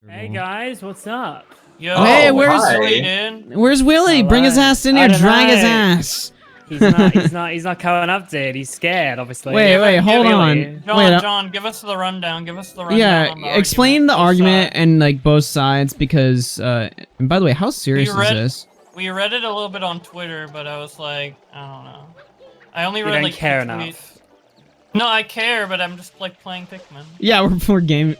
Hey guys, what's up? Yo, Hey, where's Willy? Bring his ass in here, drag his ass. He's not coming up, dude. He's scared, obviously. Wait, hold on. John, give us the rundown. Yeah, explain the argument and like both sides because. And by the way, how serious is this? We read it a little bit on Twitter, but I was like, I don't know. I only read don't like care tweets. enough. No, I care, but I'm just like playing Pikmin. Yeah, we're gaming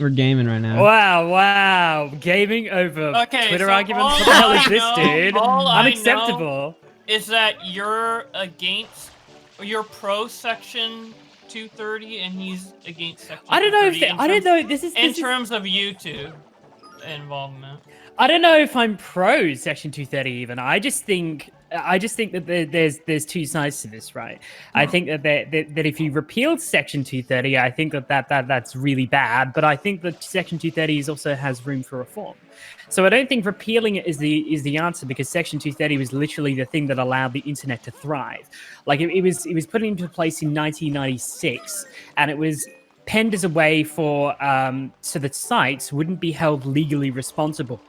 right now. Wow, gaming over Twitter so arguments. What the hell is this, dude? All Unacceptable. I know is that you're pro Section 230 and he's against Section 230. I don't know. This is in terms of YouTube involvement. I don't know if I'm pro Section 230 even. I just think that there's two sides to this, right? I think that if you repealed Section 230, I think that's really bad. But I think that Section 230 also has room for reform. So I don't think repealing it is the answer, because Section 230 was literally the thing that allowed the internet to thrive. Like it was put into place in 1996, and it was penned as a way for so that sites wouldn't be held legally responsible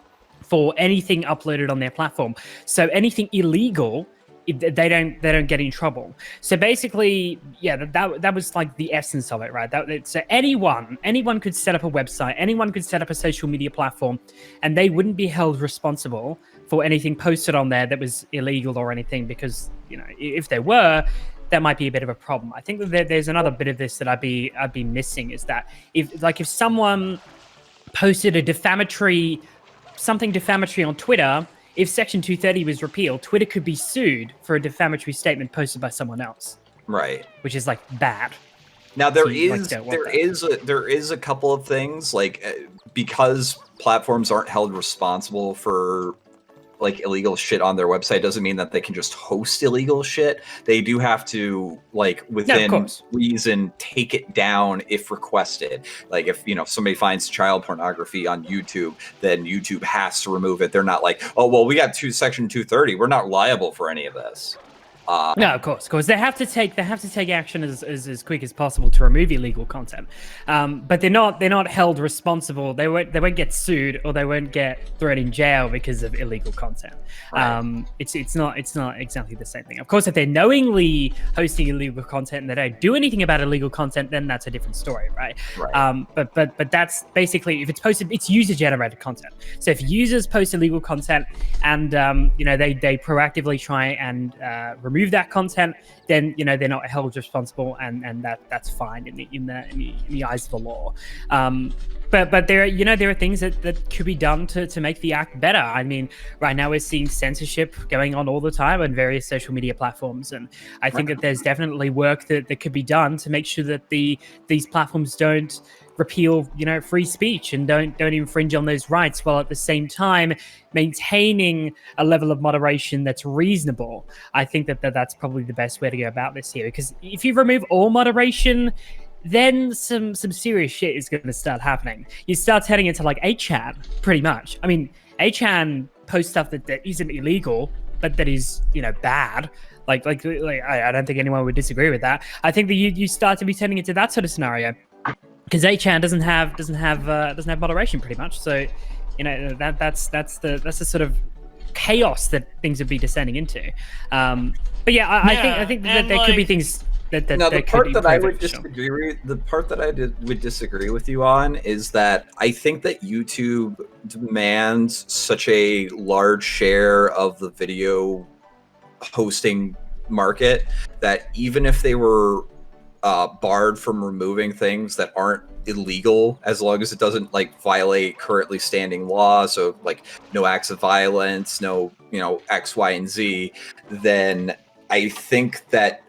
for anything uploaded on their platform. So anything illegal, they don't get in trouble. So basically, yeah, that was like the essence of it, right? So anyone could set up a website, anyone could set up a social media platform, and they wouldn't be held responsible for anything posted on there that was illegal or anything, because if they were, that might be a bit of a problem. I think that there's another bit of this that I'd be missing, is that if someone posted something defamatory on Twitter, if Section 230 was repealed, Twitter could be sued for a defamatory statement posted by someone else. Right. Which is like bad. Now there is a couple of things, like because platforms aren't held responsible for like illegal shit on their website doesn't mean that they can just host illegal shit. They do have to, like, within reason, take it down if requested. Like if somebody finds child pornography on YouTube, then YouTube has to remove it. They're not like, oh well, we got Section 230, we're not liable for any of this. No, of course, they have to take action as quick as possible to remove illegal content, but they're not held responsible. They won't get sued, or they won't get thrown in jail because of illegal content. Right. It's not exactly the same thing. Of course, if they're knowingly hosting illegal content and they don't do anything about illegal content, then that's a different story, right? Right. But that's basically, if it's posted, it's user generated content. So if users post illegal content and they proactively try and remove that content, then they're not held responsible, and that's fine in the eyes of the law. But there are things that could be done to make the act better. I mean, right now we're seeing censorship going on all the time on various social media platforms, and I think that there's definitely work that could be done to make sure that these platforms don't repeal free speech and don't infringe on those rights, while at the same time maintaining a level of moderation that's reasonable. I think that's probably the best way to go about this here, because if you remove all moderation, then some serious shit is going to start happening. You start turning into like 8chan, pretty much. I mean, 8chan posts stuff that isn't illegal, but that is bad. Like I don't think anyone would disagree with that. I think that you start to be turning into that sort of scenario, because 8chan doesn't have moderation, pretty much. So that's the sort of chaos that things would be descending into. But yeah, I think that there could be things that the part that I would disagree. The part that I would disagree with you on is that I think that YouTube demands such a large share of the video hosting market that even if they were barred from removing things that aren't illegal, as long as it doesn't like violate currently standing law, so like no acts of violence, no X, Y, and Z, then I think that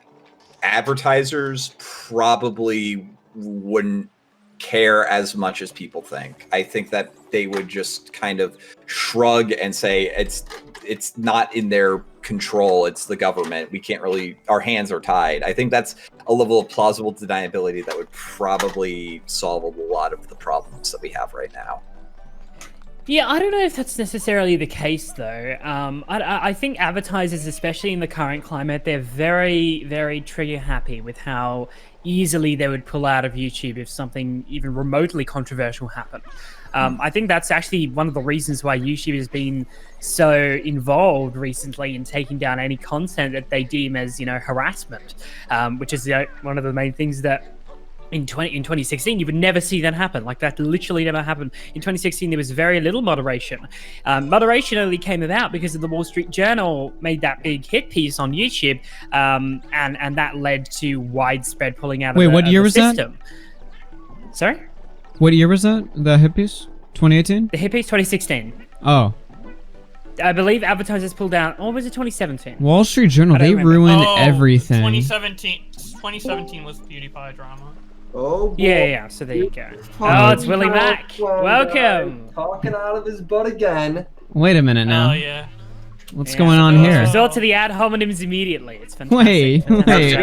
advertisers probably wouldn't care as much as people think. I think that they would just kind of shrug and say it's not in their control, it's the government, we can't really, our hands are tied. I think that's a level of plausible deniability that would probably solve a lot of the problems that we have right now. Yeah, I don't know if that's necessarily the case, though. I think advertisers, especially in the current climate, they're very, very trigger happy with how easily they would pull out of YouTube if something even remotely controversial happened. I think that's actually one of the reasons why YouTube has been so involved recently in taking down any content that they deem as, harassment, which is one of the main things that in 2016 you would never see that happen. Like, that literally never happened. In 2016 there was very little moderation. Moderation only came about because of the Wall Street Journal made that big hit piece on YouTube, and that led to widespread pulling out of what year was system. Sorry? What year was that? The hit piece? 2018? The hit piece 2016. Oh. I believe advertisers pulled out, or was it 2017? Wall Street Journal, they remember. ruined everything. 2017 was PewDiePie drama. Oh, boy. Yeah, so there you go. Oh, it's WillyMac. Welcome. Talking out of his butt again. Wait a minute now. Oh, yeah. What's going on here? Resort to the ad hominems immediately. It's fantastic. Wait.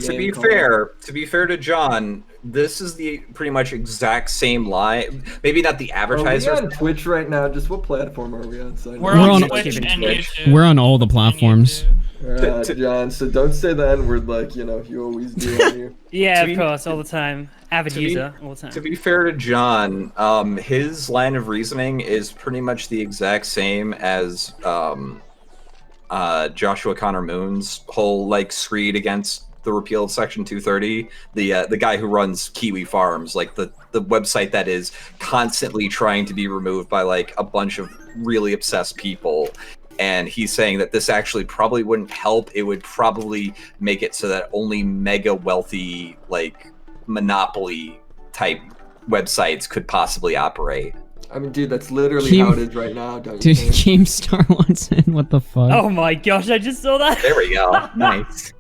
To be fair to John, this is the pretty much exact same line. Maybe not the advertiser. Are we on Twitch right now? Just what platform are we on? We're on Twitch and YouTube. We're on all the platforms. John, so don't say the N-word like, you always do on here. Yeah, of course, all the time. Avid user, all the time. To be fair to John, his line of reasoning is pretty much the exact same as Joshua Connor Moon's whole screed against the repeal of Section 230. The guy who runs Kiwi Farms, like the website that is constantly trying to be removed by a bunch of really obsessed people. And he's saying that this actually probably wouldn't help. It would probably make it so that only mega wealthy, monopoly type websites could possibly operate. I mean, dude, that's literally how it is right now, don't you think? KEEMSTAR wants in. What the fuck? Oh my gosh, I just saw that. There we go. Nice.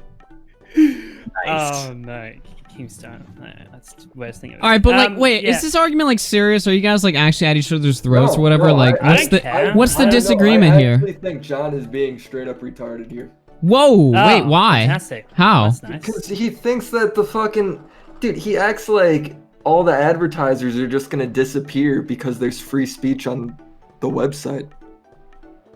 Oh no. KEEMSTAR. That's the worst thing. All right, but wait, is this argument serious? Are you guys actually at each other's throats or whatever? What's the disagreement here? I actually think John is being straight up retarded here. Whoa, wait, why? Fantastic. How? That's nice. Because he thinks that the fucking dude, he acts like all the advertisers are just gonna disappear because there's free speech on the website.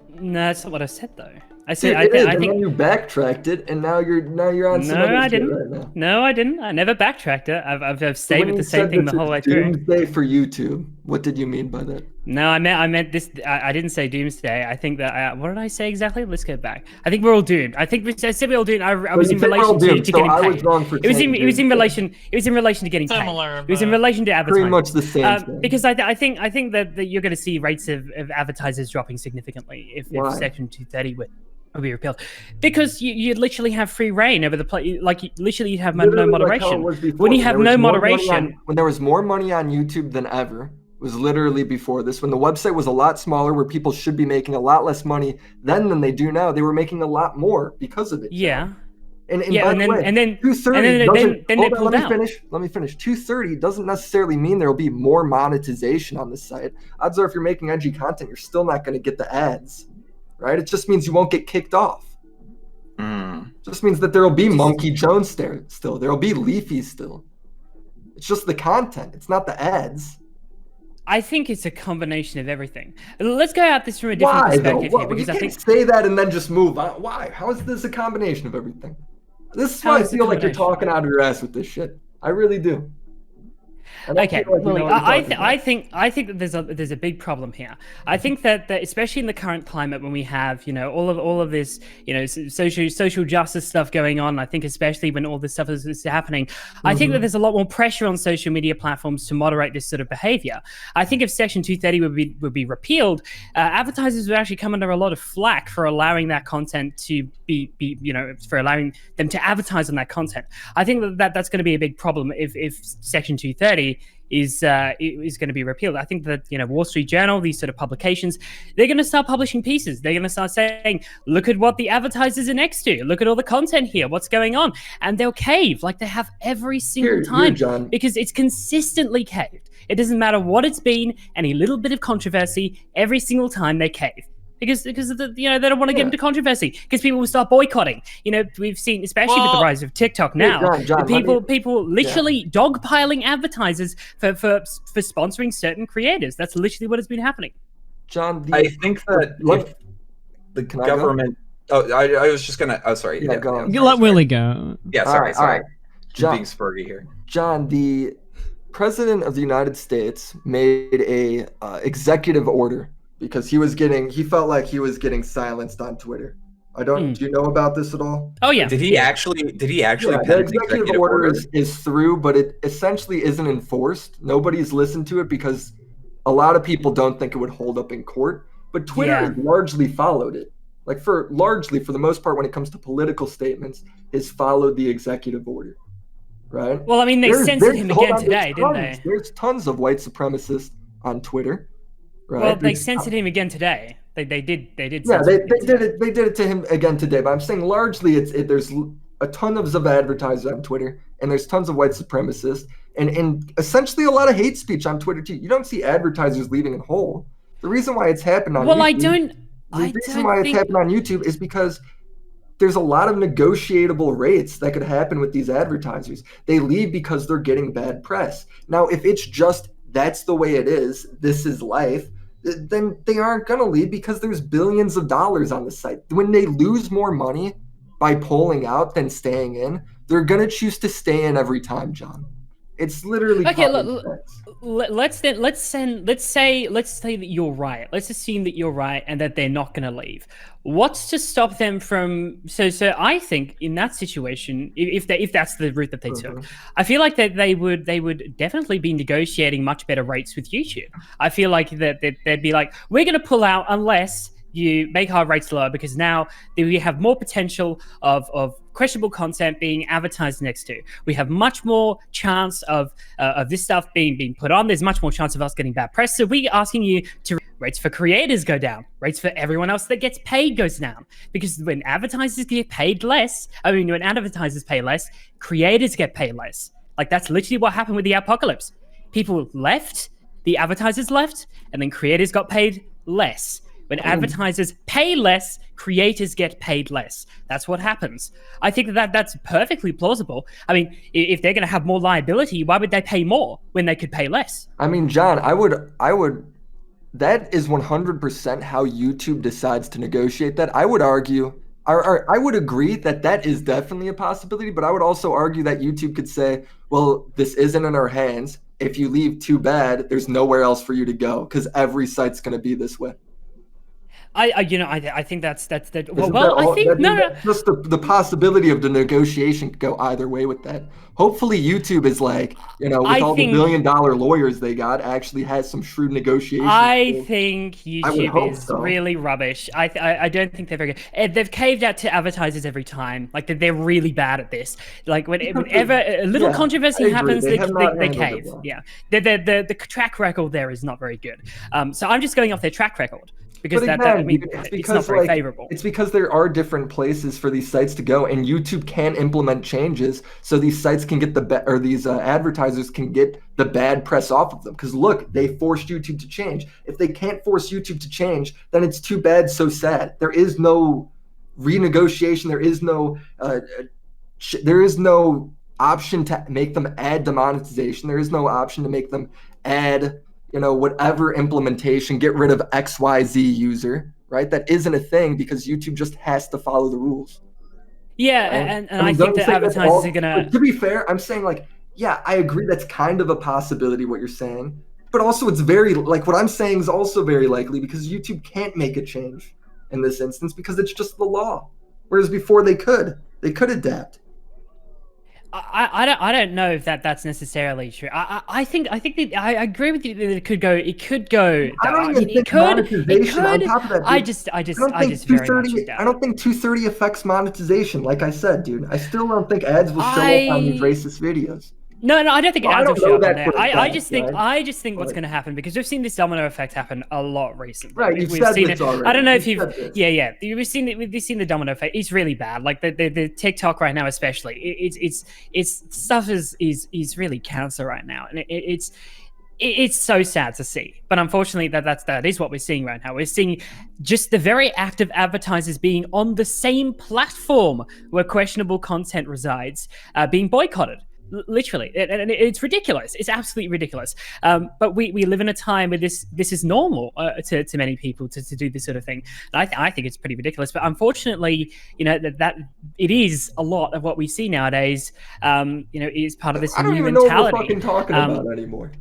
No, that's not what I said though. I said I think you backtracked it, and now you're on some other shit right now. No, I didn't. I never backtracked it. I've stayed with the same thing the whole way through. Doomsday for YouTube. What did you mean by that? No, I meant this. I didn't say doomsday. I think that. What did I say exactly? Let's go back. I think we're all doomed. I think I said we're all doomed. I was in relation to getting paid. It was in relation. It was in relation to getting paid. It was in relation to advertising. Pretty much the same. Because I think that you're going to see rates of advertisers dropping significantly if Section 230 will be repealed, because you literally have free reign over the play. Literally you have no moderation. When you have no moderation, when there was more money on YouTube than ever, was literally before this, when the website was a lot smaller, where people should be making a lot less money then than they do now. They were making a lot more because of it. Yeah. And then 230 then they pulled out. Let me finish. 230 doesn't necessarily mean there will be more monetization on the site. Odds are if you're making edgy content, you're still not going to get the ads. Right? It just means you won't get kicked off. Just means that there will be Monkey Jones there still. There will be Leafy still. It's just the content. It's not the ads. I think it's a combination of everything. Let's go at this from a different perspective here, because I think say that and then just move on. Why? How is this a combination of everything? This is why I feel like you're talking out of your ass with this shit. I really do. Okay, I think that there's a big problem here. I think that especially in the current climate, when we have all of this social justice stuff going on, I think especially when all this stuff is happening, I think that there's a lot more pressure on social media platforms to moderate this sort of behavior. I think if Section 230 would be repealed, advertisers would actually come under a lot of flack for allowing that content to be for allowing them to advertise on that content. I think that's going to be a big problem if Section 230 is going to be repealed. I think that Wall Street Journal, these sort of publications, they're going to start publishing pieces. They're going to start saying, look at what the advertisers are next to. Look at all the content here. What's going on? And they'll cave like they have every single time, John, because it's consistently caved. It doesn't matter what it's been, any little bit of controversy, every single time they cave. Because of the, they don't want to get into controversy, because people will start boycotting. We've seen, especially with the rise of TikTok now, John, people literally dogpiling advertisers for sponsoring certain creators. That's literally what has been happening. John, I think that the government. I was just gonna. Oh, sorry. Yeah, go on. You let Willy go. Yeah, sorry. All right. John, being spurgy here. John, President of the United States made a executive order because he felt like he was getting silenced on Twitter. Do you know about this at all? Oh yeah. Did he actually Yeah, pen the executive order is through, but it essentially isn't enforced. Nobody's listened to it because a lot of people don't think it would hold up in court. But Twitter has largely followed it. Like for the most part, when it comes to political statements, has followed the executive order. Right? Well, I mean, they censored him again today, didn't they? There's tons of white supremacists on Twitter. Right? Well, they censored him again today. They did. Yeah, they did it. They did it to him again today. But I'm saying largely, there's a ton of advertisers on Twitter, and there's tons of white supremacists, and essentially a lot of hate speech on Twitter too. You don't see advertisers leaving it whole. The reason why it's happened on YouTube, it's happened on YouTube is because there's a lot of negotiable rates that could happen with these advertisers. They leave because they're getting bad press. Now, if it's just that's the way it is, this is life, then they aren't going to leave because there's billions of dollars on the site. When they lose more money by pulling out than staying in, they're going to choose to stay in every time, John. It's literally okay. Let's say that you're right. Let's assume that you're right and that they're not going to leave. What's to stop them from? So I think in that situation, if that's the route that they took, I feel like that they would definitely be negotiating much better rates with YouTube. I feel like that they'd be like, we're going to pull out unless you make our rates lower, because now we have more potential of questionable content being advertised next to. We have much more chance of this stuff being put on. There's much more chance of us getting bad press. So we're asking you to rates for creators go down. Rates for everyone else that gets paid goes down. Because when advertisers get paid less, when advertisers pay less, creators get paid less. Like that's literally what happened with the apocalypse. People left, the advertisers left, and then creators got paid less. When advertisers pay less, creators get paid less. That's what happens. I think that's perfectly plausible. I mean, if they're going to have more liability, why would they pay more when they could pay less? I mean, John, I would. That is 100% how YouTube decides to negotiate that. I would argue, I would agree that is definitely a possibility, but I would also argue that YouTube could say, well, this isn't in our hands. If you leave, too bad. There's nowhere else for you to go because every site's going to be this way. I think that's just the possibility of the negotiation could go either way with that. Hopefully YouTube is like, with all the $1 billion lawyers they got, actually has some shrewd negotiation. I think YouTube is really rubbish. I don't think they're very good. They've caved out to advertisers every time. Like they're really bad at this. Like whenever a little controversy happens, they cave. Yeah, the track record there is not very good. So I'm just going off their track record. Because it's not very favorable. It's because there are different places for these sites to go, and YouTube can implement changes so these sites can get these advertisers can get the bad press off of them. Because look, they forced YouTube to change. If they can't force YouTube to change, then it's too bad, so sad. There is no renegotiation. There is no option to make them add demonetization. There is no option to make them add whatever implementation, get rid of XYZ user, right? That isn't a thing because YouTube just has to follow the rules. Yeah, and I think that advertisers are going to... To be fair, I'm saying I agree that's kind of a possibility what you're saying, but also it's what I'm saying is also very likely because YouTube can't make a change in this instance because it's just the law. Whereas before they could adapt. I don't know if that's necessarily true. I think I agree with you that it could go. I don't even think monetization on top of that. Dude, I just very much doubt. I don't think 230 affects monetization. Like I said, dude, I still don't think ads will show up on these racist videos. No, I don't think ads will show up on there. I just think what's going to happen because we've seen this domino effect happen a lot recently. Right, we've seen it already. I don't know if you've we've seen the domino effect. It's really bad. Like the TikTok right now, especially. It's stuff is really cancer right now, and it's so sad to see. But unfortunately, that is what we're seeing right now. We're seeing just the very active advertisers being on the same platform where questionable content resides, being boycotted. literally, and it's ridiculous. It's absolutely ridiculous. But we live in a time where this is normal to many people to do this sort of thing. And I think it's pretty ridiculous. But unfortunately, that it is a lot of what we see nowadays. Is part of this I don't new even know mentality. what we're fucking talking about anymore.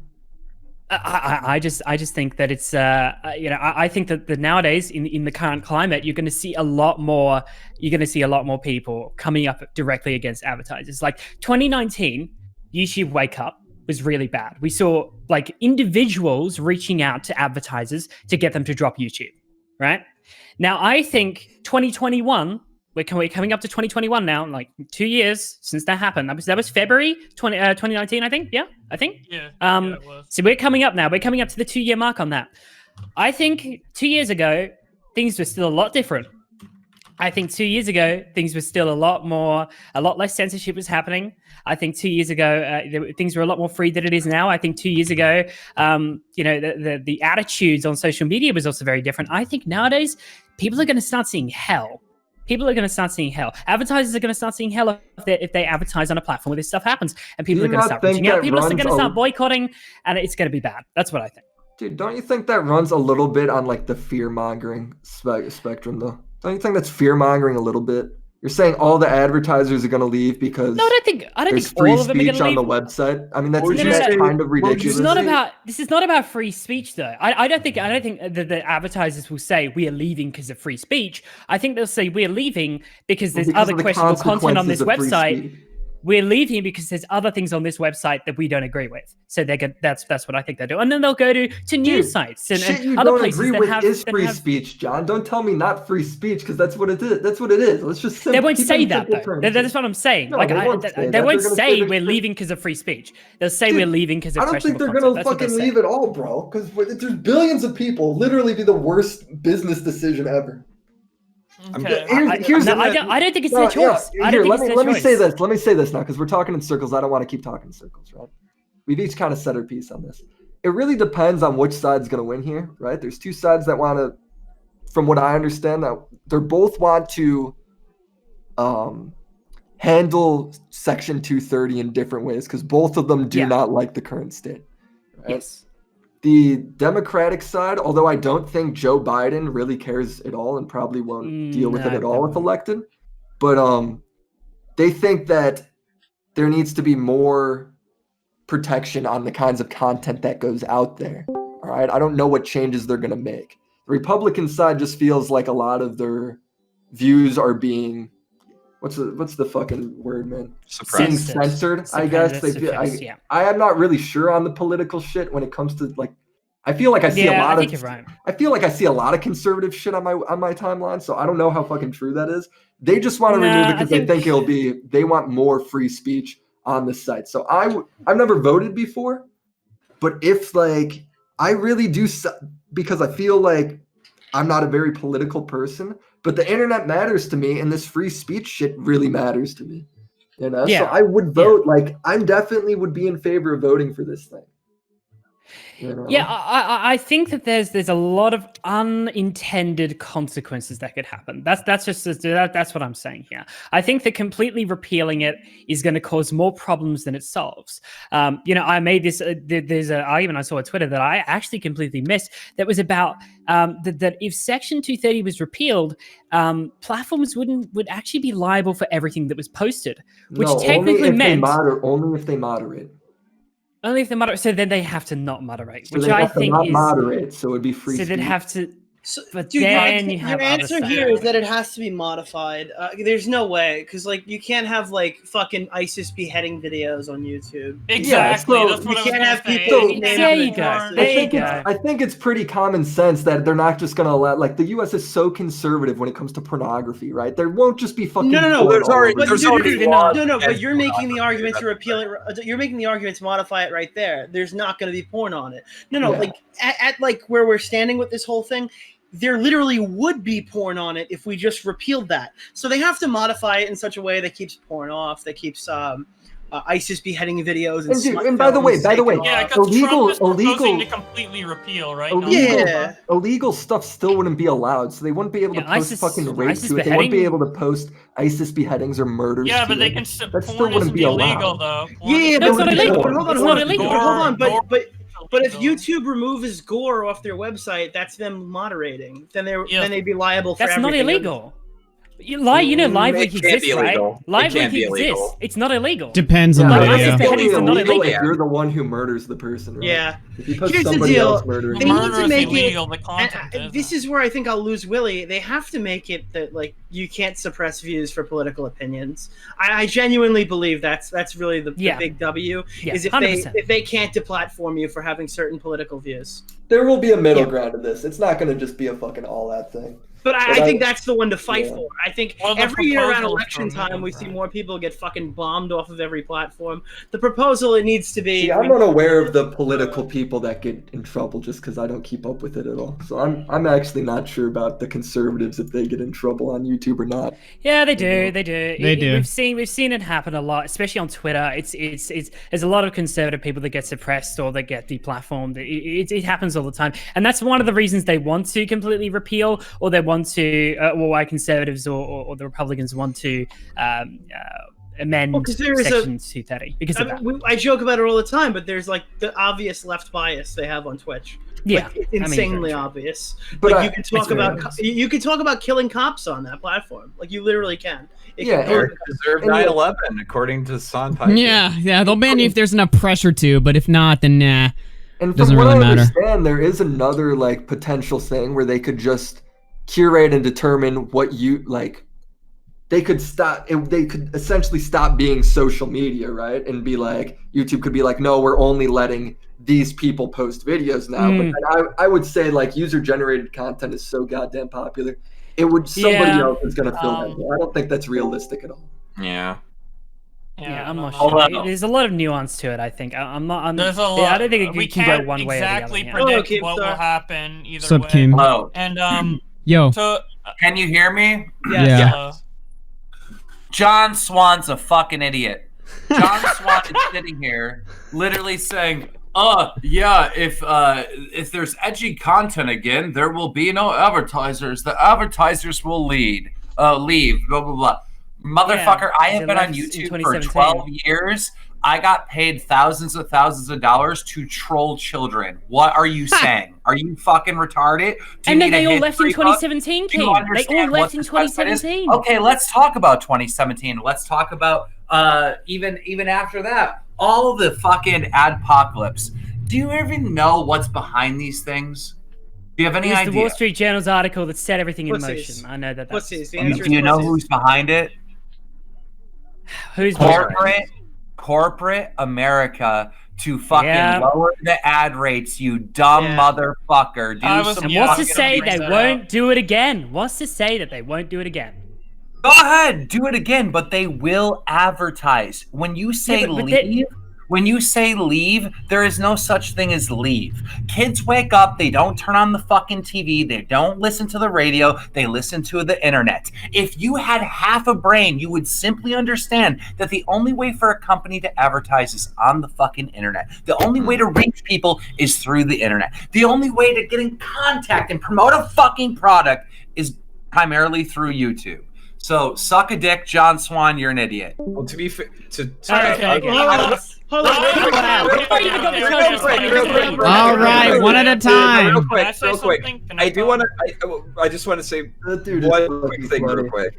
I just think that it's I think that nowadays in the current climate you're going to see a lot more people coming up directly against advertisers. Like 2019 YouTube Wake Up was really bad. We saw like individuals reaching out to advertisers to get them to drop YouTube, right? Now I think 2021, we're coming up to 2021 now, like 2 years since that happened. That was February 2019, I think. Yeah, I think. Yeah. It was. So we're coming up now. We're coming up to the 2-year mark on that. I think 2 years ago, things were still a lot different. I think 2 years ago, things were still a lot less censorship was happening. I think 2 years ago, things were a lot more free than it is now. I think 2 years ago, the attitudes on social media was also very different. I think nowadays, people are going to start seeing hell. People are going to start seeing hell. Advertisers are going to start seeing hell if they advertise on a platform where this stuff happens. And people are going to start reaching out. People are going to start boycotting, and it's going to be bad. That's what I think. Dude, don't you think that runs a little bit on like the fear-mongering spectrum, though? Don't you think that's fear-mongering a little bit? You're saying all the advertisers are going to leave because no, I don't think free all of them are speech going to leave on the website. I mean, that's No. kind of ridiculous. This is not about free speech, though. I don't think that the advertisers will say we are leaving because of free speech. I think they'll say we're leaving because there's other questionable content on this website. We're leaving because there's other things on this website that we don't agree with. So that's what I think they'll do. And then they'll go to news sites and other places that have free speech, John. Don't tell me not free speech because that's what it is. That's what it is. Let's just they won't say that though. That's what I'm saying. No, like they won't say we're free... leaving because of free speech. They'll say we're leaving because of I don't think they're gonna fucking leave at all, bro. Because there's billions of people. Literally, be the worst business decision ever. Okay. I don't think it's their choice. Let me say this. Let me say this now, because we're talking in circles. I don't want to keep talking in circles, right? We've each kind of set our piece on this. It really depends on which side's going to win here, right? There's two sides that want to, from what I understand, that they both want to handle Section 230 in different ways, because both of them do not like the current state. Right? Yes. The Democratic side, although I don't think Joe Biden really cares at all and probably won't deal with it at all if elected, but they think that there needs to be more protection on the kinds of content that goes out there. All right, I don't know what changes they're going to make. The Republican side just feels like a lot of their views are being what's the fucking word, man? Being censored, I guess. They feel, I am not really sure on the political shit when it comes to like. I feel like I see a lot of. Right. I feel like I see a lot of conservative shit on my timeline, so I don't know how fucking true that is. They just want to remove it because they think it'll be. They want more free speech on the site. So I've never voted before, but if like I really do, because I feel like I'm not a very political person. But the internet matters to me, and this free speech shit really matters to me. You know, so I would vote. Like, I definitely would be in favor of voting for this thing. You know? Yeah, I think that there's a lot of unintended consequences that could happen. That's what I'm saying here. I think that completely repealing it is going to cause more problems than it solves. I made this. There's an argument I saw on Twitter that I actually completely missed. That was about that if Section 230 was repealed, platforms would actually be liable for everything that was posted, which technically meant only if they moderate. Only if they moderate, so then they have to not moderate, so which I think not is moderate, so it'd be free. So they'd have to. So, but dude, then your answer here is that it has to be modified. There's no way, because like you can't have like fucking ISIS beheading videos on YouTube. Exactly. Yeah, that's what you can't have people. There you go. I think it's pretty common sense that they're not just gonna allow. Like the U.S. is so conservative when it comes to pornography, right? There won't just be fucking. No. There's already. But you're making the argument to repeal it. You're making the argument to modify it right there. There's not going to be porn on it. No. Like at like where we're standing with this whole thing. There literally would be porn on it if we just repealed that. So they have to modify it in such a way that keeps porn off, that keeps ISIS beheading videos And by the way, yeah, because illegal, Trump is proposing to completely repeal, right? illegal stuff still wouldn't be allowed, so they wouldn't be able to post fucking rape to it. They wouldn't be able to post ISIS beheadings or murders. Yeah, but they can. That still wouldn't be illegal, though. Yeah, but it's not illegal. Hold on. But if YouTube removes gore off their website, that's them moderating. Then they'd be liable for everything. That's not illegal. Live leak exists, right? Live leak exists. It's not illegal. Depends on the video. It's not illegal if you're the one who murders the person, right? Yeah. If you post Here's the somebody deal. else murdering They need to make illegal, this is where I think I'll lose Willy. They have to make it that like you can't suppress views for political opinions. I genuinely believe that's really the big W. Is if they can't deplatform you for having certain political views. There will be a middle ground to this. It's not going to just be a fucking all that thing. But I think that's the one to fight for. I think every year around election time, we see more people get fucking bombed off of every platform. The proposal, it needs to be... See, I'm not aware of the political people that get in trouble just because I don't keep up with it at all. So I'm actually not sure about the conservatives, if they get in trouble on YouTube or not. Yeah, they do. They do. We've seen it happen a lot, especially on Twitter. There's a lot of conservative people that get suppressed or that get deplatformed. It happens all the time. And that's one of the reasons they want to completely repeal, or they want to, why conservatives or the Republicans want to amend Section 230 because of that. I joke about it all the time, but there's like the obvious left bias they have on Twitch. Yeah, like, insanely obvious. But like you can talk about killing cops on that platform. Like you literally can. Eric deserved 9/11 according to Son Piper. Yeah, they'll ban you if there's enough pressure to, but if not, then nah. And from what I understand, there is another like potential thing where they could just curate and determine what you like. They could essentially stop being social media, right? And be like, YouTube could be like, no, we're only letting these people post videos now. But I would say like user generated content is so goddamn popular. Somebody else is gonna fill that role. I don't think that's realistic at all. Yeah, I'm not sure. There's a lot of nuance to it. I think I don't think it can go one way or the other. We can't exactly predict what will happen either Sup, way. Keem? Hello. And yo. So, can you hear me? Yeah. John Swan's a fucking idiot. John Swan is sitting here, literally saying, if there's edgy content again, there will be no advertisers. The advertisers will leave, blah, blah, blah. Motherfucker, I have been on YouTube for 12 years. I got paid thousands of dollars to troll children. What are you saying? Are you fucking retarded? And then they all left in 2017, King. They all left in 2017. Okay, let's talk about 2017. Let's talk about even after that. All the fucking adpocalypse. Do you even know what's behind these things? Do you have any idea? It was the Wall Street Journal's article that set everything in motion. I know that. Do you know who's behind it? Who's corporate America to fucking lower the ad rates, you dumb motherfucker. And what's to say they won't do it again? What's to say that they won't do it again? Go ahead, do it again, but they will advertise. When you say leave, there is no such thing as leave. Kids wake up, they don't turn on the fucking TV, they don't listen to the radio, they listen to the internet. If you had half a brain, you would simply understand that the only way for a company to advertise is on the fucking internet. The only way to reach people is through the internet. The only way to get in contact and promote a fucking product is primarily through YouTube. So, suck a dick, John Swan, you're an idiot. Well, to be fair, All right, one at a time. Real quick. I just want to say one quick thing real quick.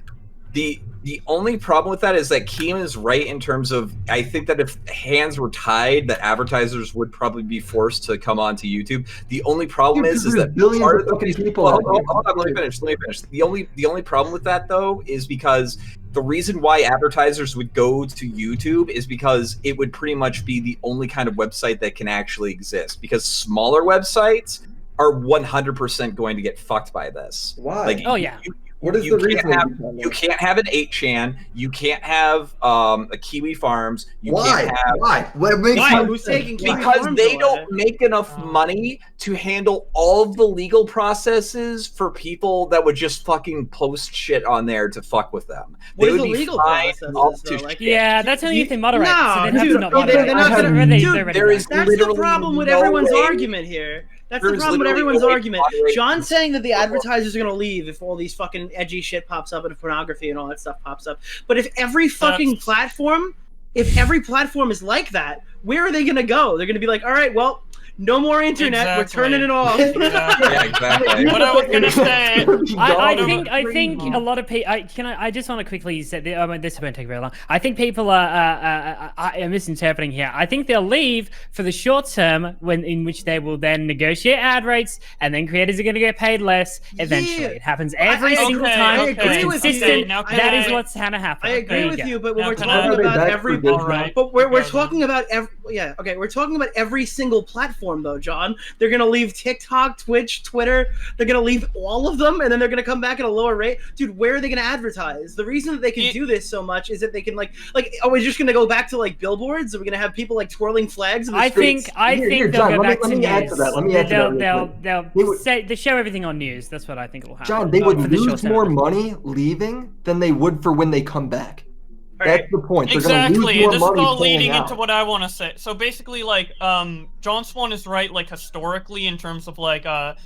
The only problem with that is that KEEM is right in terms of, I think that if hands were tied, that advertisers would probably be forced to come onto YouTube. The only problem is that part of the people. Hold on, let me finish. The only problem with that though is because the reason why advertisers would go to YouTube is because it would pretty much be the only kind of website that can actually exist. Because smaller websites are 100% going to get fucked by this. Why? Like, What is the reason? You can't have an 8chan. You can't have a Kiwi Farms. You Why? can't have Why? What makes Why? no Who's sense? taking Kiwi because Farms they away? don't make enough money to handle all of the legal processes for people that would just fucking post shit on there to fuck with them. What They is would the be legal fined processes, up though? to Like, shit. Yeah, that's only if they moderate. No, so they'd have dude, to not they're moderate. not gonna- They're there is That's the literally problem with no everyone's way- argument here. That's the There's problem with literally everyone's no way to argument. moderate John's this. saying that the advertisers are going to leave if all these fucking edgy shit pops up and if pornography and all that stuff pops up. But if every fucking platform, if every platform is like that, where are they going to go? They're going to be like, all right, well, no more internet. Exactly. We're turning it off. Yeah, exactly. What I was gonna say. I think a lot of people. I just want to quickly say this won't take very long. I think people are misinterpreting here. I think they'll leave for the short term, in which they will then negotiate ad rates, and then creators are going to get paid less. Eventually, Yeah. it happens every single time. I agree It's with consistent. you. Now, That is I- what's gonna happen. I agree There you with go. you, but when Now, we're can talking I- about Back every, for good All right. but we're Okay, talking about every, yeah, okay, we're talking about every single platform though, John. They're gonna leave TikTok, Twitch, Twitter. They're gonna leave all of them, and then they're gonna come back at a lower rate. Dude, where are they gonna advertise? The reason that they can do this so much is that they can like, are we just gonna go back to like billboards? Are we gonna have people like twirling flags in the I streets? think Here, they'll John, go let me- back let to me add news. to that. Let me add to that real quick. They'll show everything on news. That's what I think will happen. John, they would for the short lose term. more money leaving than they would for when they come back. All right. That's the point. They're Exactly, gonna lose and more this is money all pulling leading out. into what I want to say. So basically, like, John Swan is right, like, historically, in terms of, like,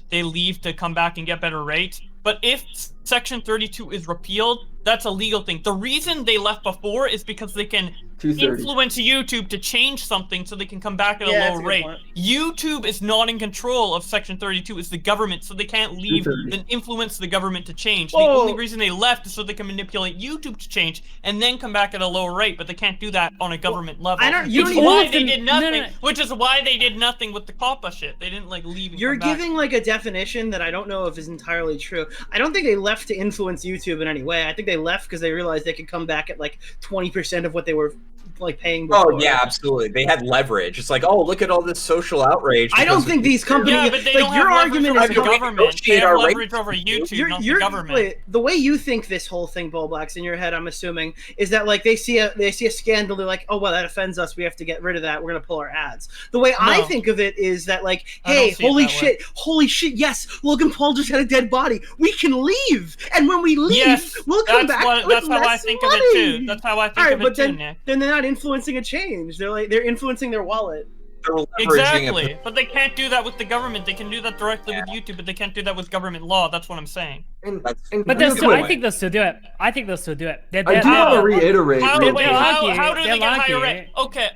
they leave to come back and get better rates. But if Section 32 is repealed, that's a legal thing. The reason they left before is because they can 230. influence YouTube to change something so they can come back at Yeah, a that's lower a good rate. point. YouTube is not in control of Section 32, it's the government, so they can't leave 230. and influence the government to change. The Whoa. only reason they left is so they can manipulate YouTube to change and then come back at a lower rate, but they can't do that on a government level. I don't- you Which don't is even- why they did nothing. No. Which is why they did nothing with the COPPA shit. They didn't like leave. And You're come back. giving like a definition that I don't know if is entirely true. I don't think they left to influence YouTube in any way. I think they left because they realized they could come back at like 20% of what they were like paying before. Oh yeah, absolutely. They had leverage. It's like, oh, look at all this social outrage. I don't because think these companies Yeah, but they like don't your have argument leverage is over the com- government. They negotiate have our leverage rates. over YouTube, not the government. wait, the way you think this whole thing, Bowblax, in your head, I'm assuming, is that like they see a scandal, they're like, oh well, that offends us, we have to get rid of that, we're gonna pull our ads. The way I No. think of it is that like, I don't hey, see it holy shit, yes, Logan Paul just had a dead body, we can leave, and when we leave, Yes, we'll come that's back what, with that's how I less think money. of it too. That's how I think All right, of it but too, Nick. then they're not influencing a change. They're influencing their wallet. they're leveraging Exactly, it. but they can't do that with the government. They can do that directly with YouTube, but they can't do that with government law. That's what I'm saying. And, That's- and But real they'll still, I quick, think they'll still do it. I think they'll still do it. I do want to reiterate. How, real wait, quick. how do they They'll get higher argue. rate? Okay,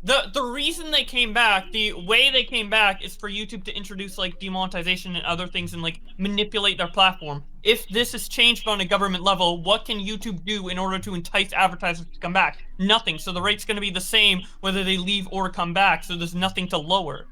the reason they came back, the way they came back, is for YouTube to introduce like demonetization and other things and like manipulate their platform. If this is changed on a government level, what can YouTube do in order to entice advertisers to come back? Nothing. So the rate's going to be the same whether they leave or come back. So there's nothing to lower.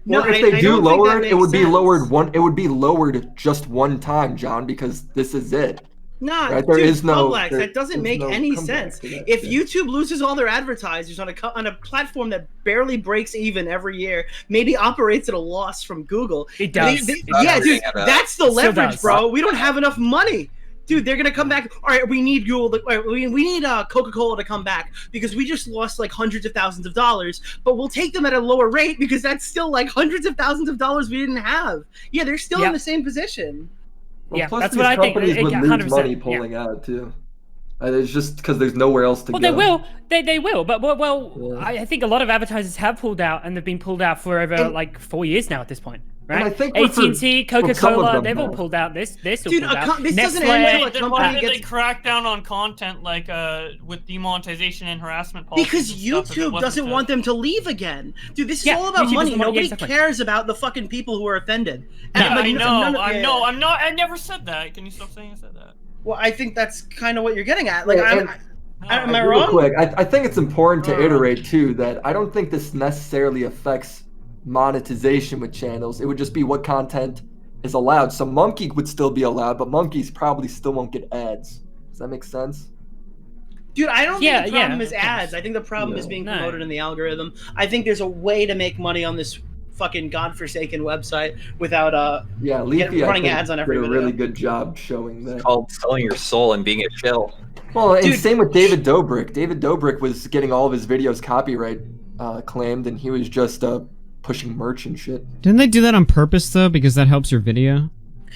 Well, if they do lower it, it would be lowered one. It would be lowered just one time, John, because this is it. Nah, Right, there dude, is no- Bowblax, that doesn't there's make no any comeback sense. to that, If yeah. YouTube loses all their advertisers on a platform that barely breaks even every year, maybe operates at a loss from Google. It does. Yeah, dude, that's the It still leverage, does. bro. We don't have enough money. Dude, they're gonna come back. All right, we need Google. We need Coca-Cola to come back because we just lost like hundreds of thousands of dollars. But we'll take them at a lower rate because that's still like hundreds of thousands of dollars we didn't have. Yeah, they're still in the same position. Well, Yeah, plus that's these what I think. companies would 100%, lose money yeah. pulling out too. It's just because there's nowhere else to Well, go. they will. They will. But Yeah. I think a lot of advertisers have pulled out, and they've been pulled out for over like 4 years now at this point. And I Right? think AT&T, some of Coca-Cola, them they've all have. pulled out. They're still Dude, pulled out. this doesn't Nestle- end until a Then why company did they gets. crack down on content like with demonetization and harassment policies? Because and stuff if it YouTube wasn't doesn't want them to leave again. Dude, this is Yeah, all about YouTube money. doesn't want- Nobody yeah, exactly. cares about the fucking people who are offended. No, And, like, I know, none of- I yeah. know, I'm not. I never said that. Can you stop saying I said that? Well, I think that's kind of what you're getting at. Like, Yeah, and- am I Real wrong? quick, I think it's important to Uh. iterate too that I don't think this necessarily affects monetization with channels. It would just be what content is allowed. So Monkey would still be allowed, but monkeys probably still won't get ads. Does that make sense? Dude, I don't Yeah, think the problem yeah, is of course. ads. I think the problem is being No. promoted in the algorithm. I think there's a way to make money on this fucking godforsaken website without Yeah, Leafy, running I think, ads on every did a video. really good job showing that. It's called selling your soul and being a shill. Well, and Dude. same with David Dobrik. David Dobrik was getting all of his videos copyright claimed, and he was just pushing merch and shit. Didn't they do that on purpose though? Because that helps your video.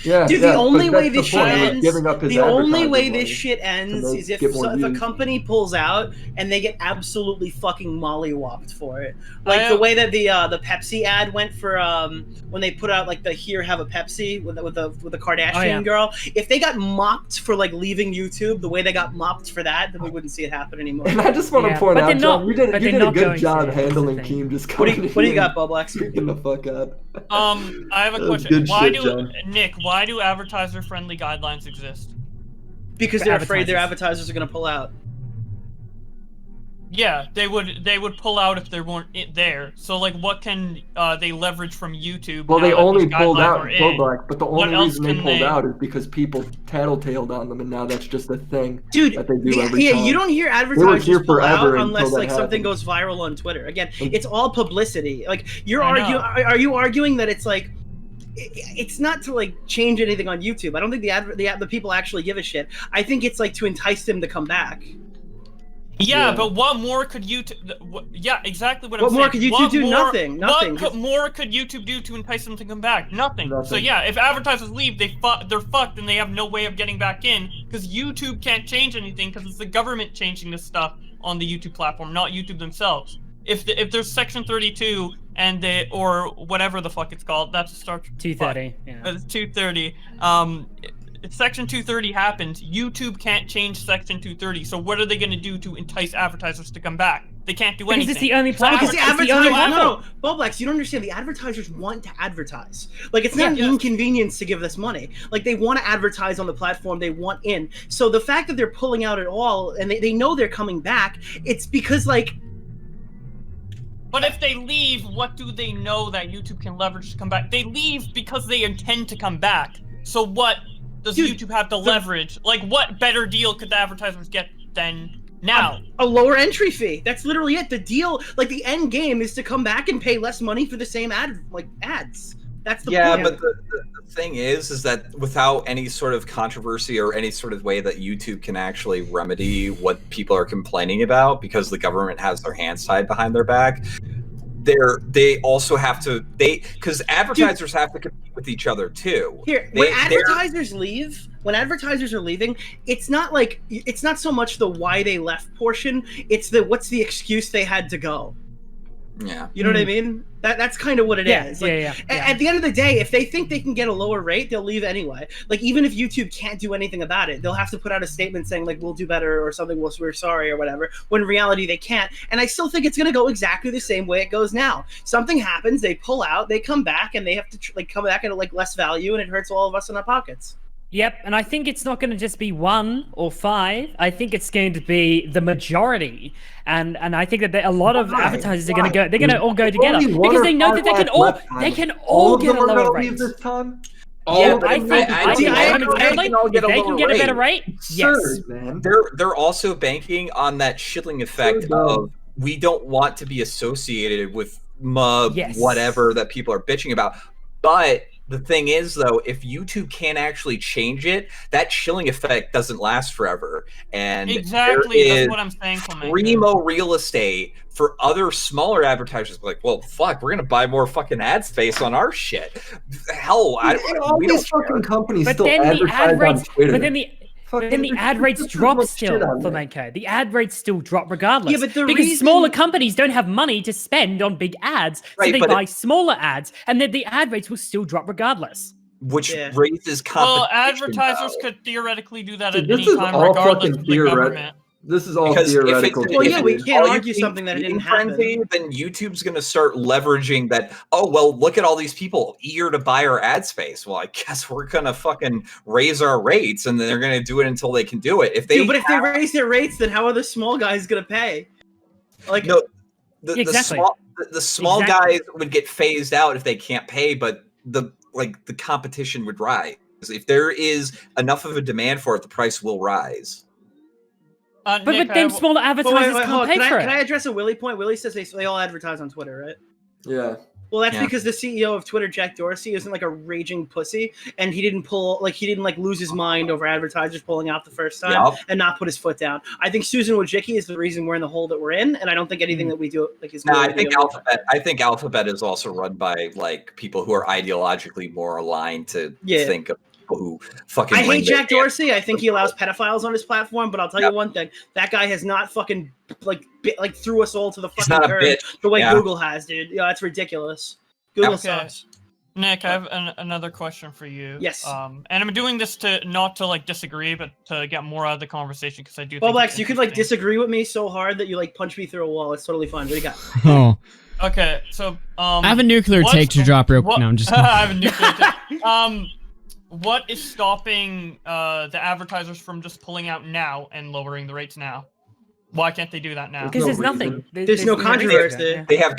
Yeah, Dude, yeah, the only but way that's this the shit point, he was ends, giving up his the only advertising way money this shit ends to is if get more if a views. company pulls out and they get absolutely fucking mollywopped for it. I Like the have- way that the Pepsi ad went for when they put out like the "Here, have a Pepsi" with the Kardashian Oh, yeah. girl. If they got mocked for like leaving YouTube the way they got mocked for that, then we wouldn't see it happen anymore. And I just want to Yeah, point but out, they're John, not- you did but a they're not good going job to, that's the handling thing. Keem just What coming do you in got, Bowblax? freaking the fuck out. I have a That was question. good Why shit, do John. Nick? Why do advertiser-friendly guidelines exist? Because For they're afraid their advertisers. advertisers are going to pull out. Yeah, they would pull out if they weren't there. So like, what can they leverage from YouTube? Well, now they that only these pulled guidelines out are in? Bowblax, but the What only else reason they can pulled they- out is because people tattletailed on them, and now that's just a thing Dude, that they do every yeah, time. you don't hear here advertisers pull out forever unless until like that something happens. goes viral on Twitter. Again, it's all publicity. Like you're I know. arguing, are you arguing that it's like it's not to like change anything on YouTube? I don't think the people actually give a shit. I think it's like to entice them to come back. Yeah, Yeah. but what more could YouTube? Yeah, exactly what I'm What saying. more could YouTube What do? more- Nothing. Nothing. What more could YouTube do to entice them to come back? Nothing. So Nothing. yeah, if advertisers leave, they're fucked and they have no way of getting back in because YouTube can't change anything because it's the government changing this stuff on the YouTube platform, not YouTube themselves. If there's Section 32 and or whatever the fuck it's called, that's a start 230. Yeah. It's 230. If Section 230 happens, YouTube can't change Section 230. So what are they going to do to entice advertisers to come back? They can't do Because anything. it's the only So platform. Because the It's the only advertisers, platform. no, Bowblax, you don't understand. The advertisers want to advertise. Like it's not Yeah. an inconvenience to give this money. Like they want to advertise on the platform. They want in. So the fact that they're pulling out at all and they know they're coming back, it's because like But if they leave, what do they know that YouTube can leverage to come back? They leave because they intend to come back. So what does Dude, YouTube have to leverage? Like, what better deal could the advertisers get than now? a lower entry fee. That's literally it. The deal, like the end game, is to come back and pay less money for the same ads. That's the Yeah, point. but the thing is that without any sort of controversy or any sort of way that YouTube can actually remedy what people are complaining about because the government has their hands tied behind their back, they also have to because advertisers have to compete with each other too. Here, when advertisers leave, when advertisers are leaving, it's not so much the why they left portion, it's the what's the excuse they had to go. Yeah. You know what I mean? That's kind of what it is. Like, yeah. At the end of the day, if they think they can get a lower rate, they'll leave anyway. Like even if YouTube can't do anything about it, they'll have to put out a statement saying like we'll do better or something. We're sorry or whatever. When in reality they can't. And I still think it's going to go exactly the same way it goes now. Something happens, they pull out, they come back, and they have to come back at like less value, and it hurts all of us in our pockets. Yep, and I think it's not going to just be 1 or 5. I think it's going to be the majority, and I think that a lot of Why? advertisers are going to Why? go. They're going to all go together Only one because or they know five that they can lives all left, Tyler. they can All all of get them a are lower gonna rate. leave this time. Yeah, but I think I agree if they can get a better rate, yes. Absurd, man. They're also banking on that shilling effect So dumb. of we don't want to be associated with mug Yes. whatever that people are bitching about. But the thing is, though, if YouTube can't actually change it, that chilling effect doesn't last forever. And Exactly, there that's is what I'm saying, Clement. primo real estate for other smaller advertisers. Like, well, fuck, we're gonna buy more fucking ad space on our shit. Hell, All we these don't fucking companies But still then the advertise ad on rates, Twitter. but then the ad rates There's drop much still shit on for there. Manco. The ad rates still drop regardless. Yeah, but the because reason- smaller companies don't have money to spend on big ads, so Right, they but buy smaller ads, and then the ad rates will still drop regardless. which Yeah. raises Well, competition. advertisers though. could theoretically do that Dude, at this any is time, all regardless fucking of the theoretic. government. This is all Because if theoretical. it's, Well, if yeah, it's we can't all you argue think something that it being didn't happen. frenzy, then YouTube's going to start leveraging that. Oh, well, look at all these people eager to buy our ad space. Well, I guess we're going to fucking raise our rates, and then they're going to do it until they can do it. If they, Dude, but if they raise their rates, then how are the small guys gonna pay? Like, no, the Exactly. small Exactly. guys would get phased out if they can't pay, but the competition would rise. If there is enough of a demand for it, the price will rise. But Nick, then smaller advertisers hold can't on. pay Can for I it. address a Willy point? Willy says they all advertise on Twitter, right? Yeah. Well, that's because the CEO of Twitter, Jack Dorsey, isn't like a raging pussy, and he didn't lose his mind over advertisers pulling out the first time and not put his foot down. I think Susan Wojcicki is the reason we're in the hole that we're in, and I don't think anything that we do is. No, I think Alphabet is also run by like people who are ideologically more aligned to think of people who fucking. I hate Jack Dorsey. I think he allows pedophiles on his platform, but I'll tell you one thing: that guy has not fucking like threw us all to the fucking curb the way Google has, dude. Yeah, that's ridiculous. Google sucks. Nick, I have another question for you. Yes. And I'm doing this not to like disagree, but to get more out of the conversation because I do. Bowblax, you could like disagree with me so hard that you like punch me through a wall. It's totally fine. What do you got? Oh. Okay, so I have a nuclear take to drop real quick. No, I'm just. I have a nuclear take. What is stopping the advertisers from just pulling out now and lowering the rates now? Why can't they do that now? Because there's nothing. There's no controversy. They have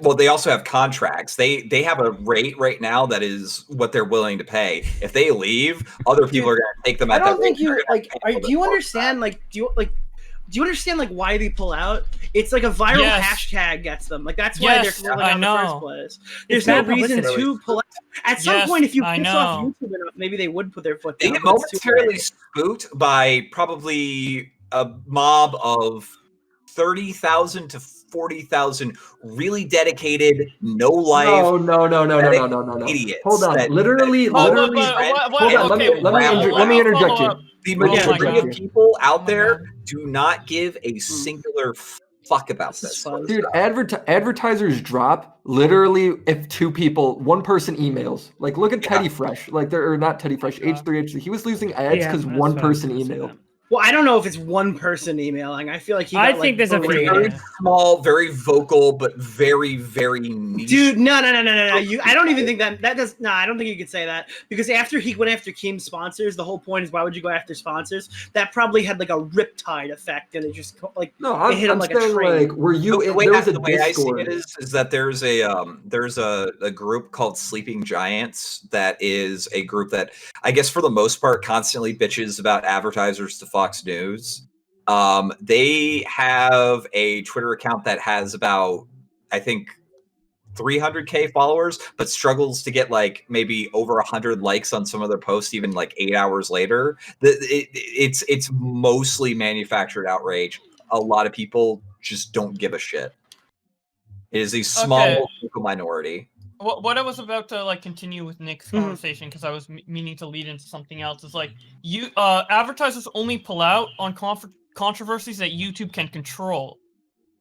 Well, they also have contracts. They have a rate right now that is what they're willing to pay. If they leave, other people are going to take them. I don't think you like. Do you understand? Like, do you understand like why they pull out? It's like a viral hashtag gets them. Like that's why they're pulling out in the first place. There's no reason to pull out. At some point, if you piss off YouTube enough, maybe they would put their foot down. They get momentarily spooked by probably a mob of 30,000 to 40,000 really dedicated, no life. No. Idiots. Hold on. Literally. Hold on. Let me interject you. The majority of people out there do not give a singular fuck about this. Dude, advertisers drop literally if one person emails. Like, look at Teddy Fresh. Like, they're not Teddy Fresh. H3H3. He was losing ads because one person emailed. Well, I don't know if it's one person emailing. I feel like I think there's a very small, very vocal, but very, very niche. Dude, no. I don't even think that does. No, I don't think you could say that because after he went after KEEM sponsors, the whole point is why would you go after sponsors? That probably had like a riptide effect, and it just like it hit him like a train. Like, were you? The way I see it is that there's a group called Sleeping Giants that is a group that I guess for the most part constantly bitches about advertisers to Fox News. They have a Twitter account that has about, I think, 300K followers, but struggles to get like maybe over 100 likes on some of their posts, even like 8 hours later. It's mostly manufactured outrage. A lot of people just don't give a shit. It is a small minority. What I was about to like continue with Nick's conversation because I was meaning to lead into something else is like advertisers only pull out on controversies that YouTube can control.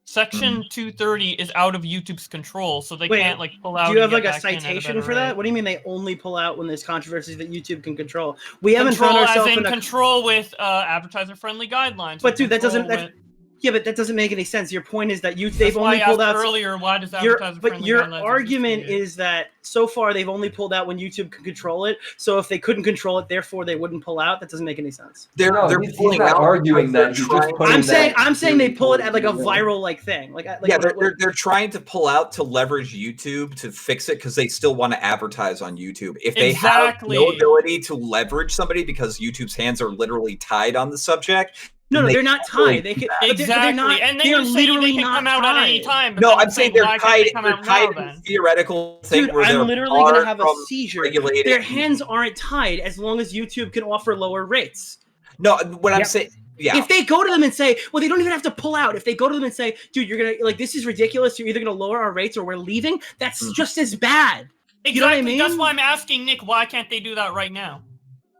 Section 230 is out of YouTube's control, so they can't like pull out. Do you have like a citation for that? What do you mean they only pull out when there's controversies that YouTube can control? We haven't found ourselves in control with advertiser-friendly guidelines. But dude, that doesn't. Yeah, but that doesn't make any sense. Your point is that they've only pulled out earlier. Why does advertiser-friendly But your argument is that so far they've only pulled out when YouTube can control it. So if they couldn't control it, therefore they wouldn't pull out. That doesn't make any sense. They're pulling out, arguing that. I'm saying they pull it at like a viral like thing. They're trying to pull out to leverage YouTube to fix it because they still want to advertise on YouTube. If they have no ability to leverage somebody because YouTube's hands are literally tied on the subject. No, they're not tied. They can exactly, and then you're saying they can come out at any time. No, I'm saying they're tied. They're tied in a theoretical thing. Dude, I'm literally gonna have a seizure. Their hands aren't tied as long as YouTube can offer lower rates. No, what I'm saying. Yeah. If they go to them and say, well, they don't even have to pull out. If they go to them and say, dude, you're gonna like this is ridiculous. You're either gonna lower our rates or we're leaving. That's just as bad. Exactly. You know what I mean? That's why I'm asking Nick. Why can't they do that right now?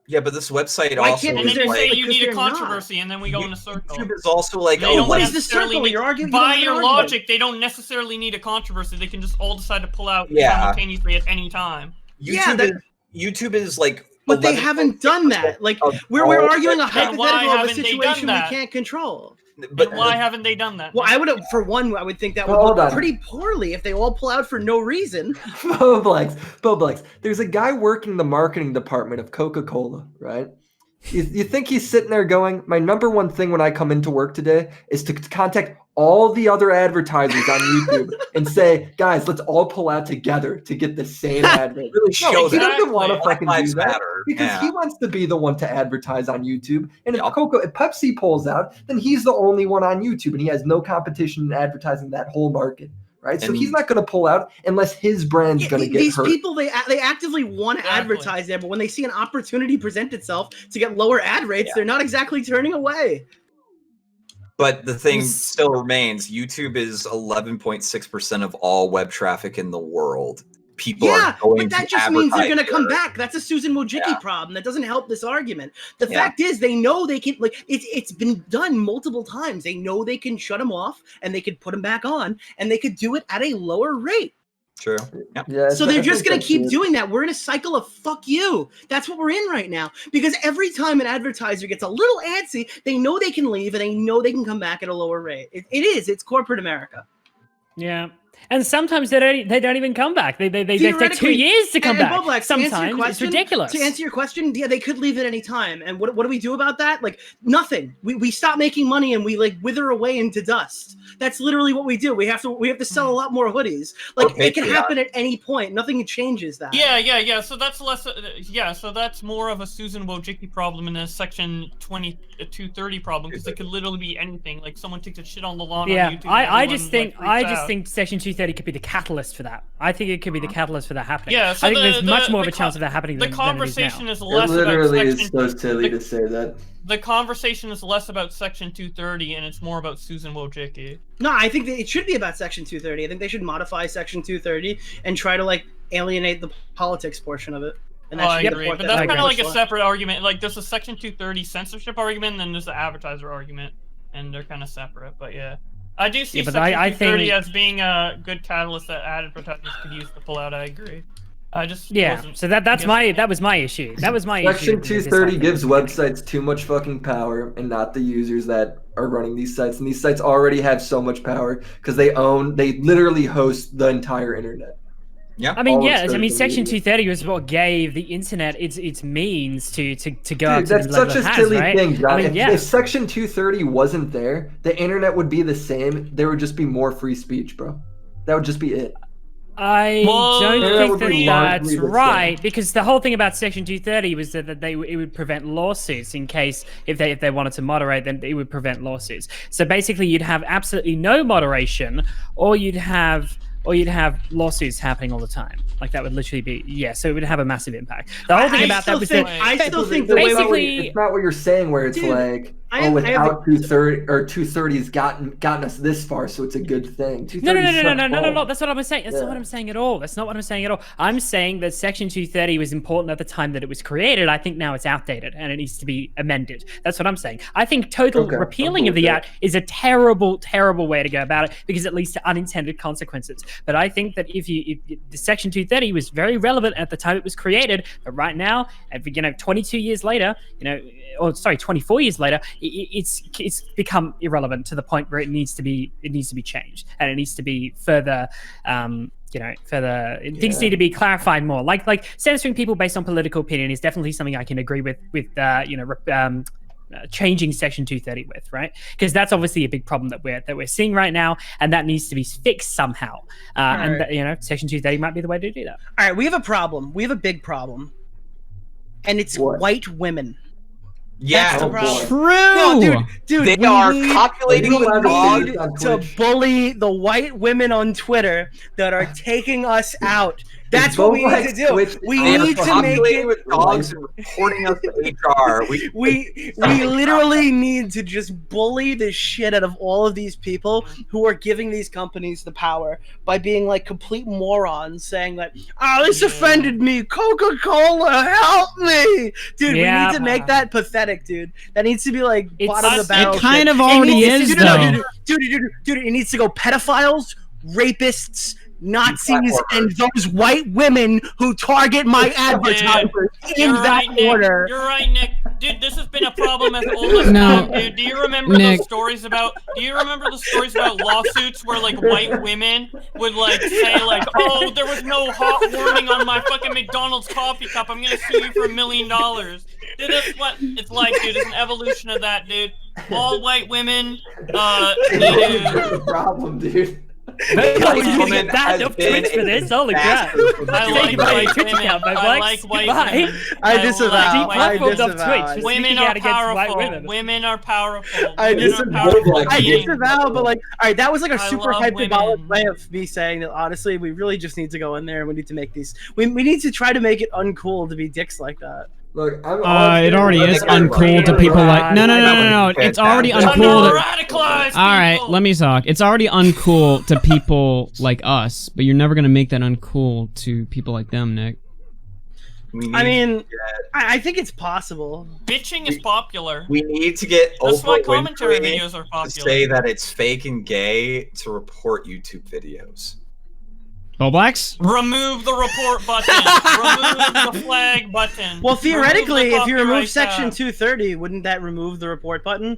Yeah, but this website also and then they say you need a controversy, and then we go in a circle. YouTube is also like, what is the circle? You're arguing by your logic. They don't necessarily need a controversy. They can just all decide to pull out simultaneously at any time. YouTube is like, but they haven't done that. Like we're arguing a hypothetical of a situation we can't control. But why haven't they done that? Well, I would think that would look pretty poorly if they all pull out for no reason. Bowblax. There's a guy working the marketing department of Coca-Cola, right? You think he's sitting there going, my number one thing when I come into work today is to contact all the other advertisers on YouTube and say, guys, let's all pull out together to get the same ad rate. Really show he doesn't want to fucking do that matter. Because he wants to be the one to advertise on YouTube. And if Pepsi pulls out, then he's the only one on YouTube and he has no competition in advertising that whole market. right? So he's not going to pull out unless his brand's going to get hurt. These people, they actively want to advertise there, but when they see an opportunity present itself to get lower ad rates, they're not exactly turning away. But the thing still remains, YouTube is 11.6% of all web traffic in the world. People are going but that to just means they're going to advertise come there. back. That's a Susan Wojcicki problem. That doesn't help this argument. The fact is, they know they can, like, it's been done multiple times. They know they can shut them off and they could put them back on, and they could do it at a lower rate. True. Yeah, So they're just going to keep doing that. We're in a cycle of fuck you. That's what we're in right now. Because every time an advertiser gets a little antsy, they know they can leave and they know they can come back at a lower rate. It's corporate America. Yeah. And sometimes they don't even come back. They take 2 years to come back. Bowblax, Sometimes it's ridiculous. To answer your question, yeah, they could leave at any time. And what do we do about that? Like, nothing. We stop making money and we like wither away into dust. That's literally what we do. We have to sell a lot more hoodies. Like, it can happen at any point. Nothing changes that. Yeah. So that's less. So that's more of a Susan Wojcicki problem and a Section 230 problem, because it could literally be anything. Like someone takes a shit on the lawn. Yeah, on YouTube, I just think Section 230 could be the catalyst for that. I think it could be the catalyst for that happening. Yeah, so I think there's much more of a chance of that happening than the conversation than it is less It literally about is Section, so silly to say that. The conversation is less about Section 230 and it's more about Susan Wojcicki. No, I think that it should be about Section 230. I think they should modify Section 230 and try to like alienate the politics portion of it. And I agree, but that's kind of like a separate argument. Like there's a Section 230 censorship argument, and then there's the advertiser argument, and they're kind of separate. But yeah, I do see Section 230 as being a good catalyst that advertisers could use to pull out. I agree. I just so that was my issue. That was my issue. Section 230 gives websites too much fucking power, and not the users that are running these sites. And these sites already have so much power because they literally host the entire internet. Yeah, I mean, Section 230 was what gave the internet its means to go up to that's the level such a it has, silly right? thing, John. I mean, if Section 230 wasn't there, the internet would be the same. There would just be more free speech, bro. That would just be it. I don't think that's right, because the whole thing about Section 230 was that it would prevent lawsuits in case if they wanted to moderate, then it would prevent lawsuits. So basically, you'd have absolutely no moderation, or you'd have lawsuits happening all the time. Like that would literally be so it would have a massive impact. The whole thing about that was that I still think basically it's not what you're saying, where it's like, without 230 or 230's gotten us this far, so it's a good thing. No. That's what I'm saying. That's not what I'm saying at all. That's not what I'm saying at all. I'm saying that Section 230 was important at the time that it was created. I think now it's outdated and it needs to be amended. That's what I'm saying. I think total repealing of the act is a terrible, terrible way to go about it, because it leads to unintended consequences. But I think that if the Section 230 was very relevant at the time it was created, but right now, 22 years later, 24 years later, it's become irrelevant to the point where it needs to be changed, and it needs to be further things need to be clarified more. Like censoring people based on political opinion is definitely something I can agree with changing Section 230 with, right? Because that's obviously a big problem that we're seeing right now, and that needs to be fixed somehow. Section 230 might be the way to do that. All right, we have a problem. We have a big problem, and it's white women. Yeah, true. No, dude, they are copulating with dogs to bully the white women on Twitter that are taking us out. That's what we need to do. We need to make it with dogs and reporting us to HR. We literally need to just bully the shit out of all of these people who are giving these companies the power by being like complete morons, saying that, this offended me. Coca-Cola, help me, dude. We need to make that pathetic, dude. That needs to be like bottom of the barrel. It kind of already is, though. Dude, it needs to go pedophiles, rapists, Nazis, and those white women who target my advertisers in that order. You're right, Nick. Dude, this has been a problem as old as time, dude. Do you remember those stories about? Do you remember the stories about lawsuits where like white women would like say like, "Oh, there was no hot warning on my fucking McDonald's coffee cup. I'm gonna sue you for $1 million." Dude, that's what it's like, dude. It's an evolution of that, dude. All white women. That's the problem, dude. Women that enough tweets for this. Holy crap! I like white Twitch women. account, I Bowblax. like white Goodbye. women. I disavow. I Deplatformed off disavow. Twitch. for Women speaking are out against white powerful. women. Women are powerful. I Women are disavow. powerful. I beings. disavow, but like, all right, that was like a I super love hyperbolic women. way of me saying that. Honestly, we really just need to go in there and we need to make these. We need to try to make it uncool to be dicks like that. Look, I'm It already is I think uncool to people like. No. Fantastic. It's already Time to uncool. radicalize All right, people. let me talk. It's already uncool to people like us, but you're never gonna make that uncool to people like them, Nick. I mean, I think it's possible. Bitching is popular. We need to get That's why Oprah commentary Winfrey videos are to popular. say that it's fake and gay to report YouTube videos. Bowblax? Remove the report button. Remove the flag button. Well, theoretically, Remove the if you remove copyright Section tab. 230, wouldn't that remove the report button?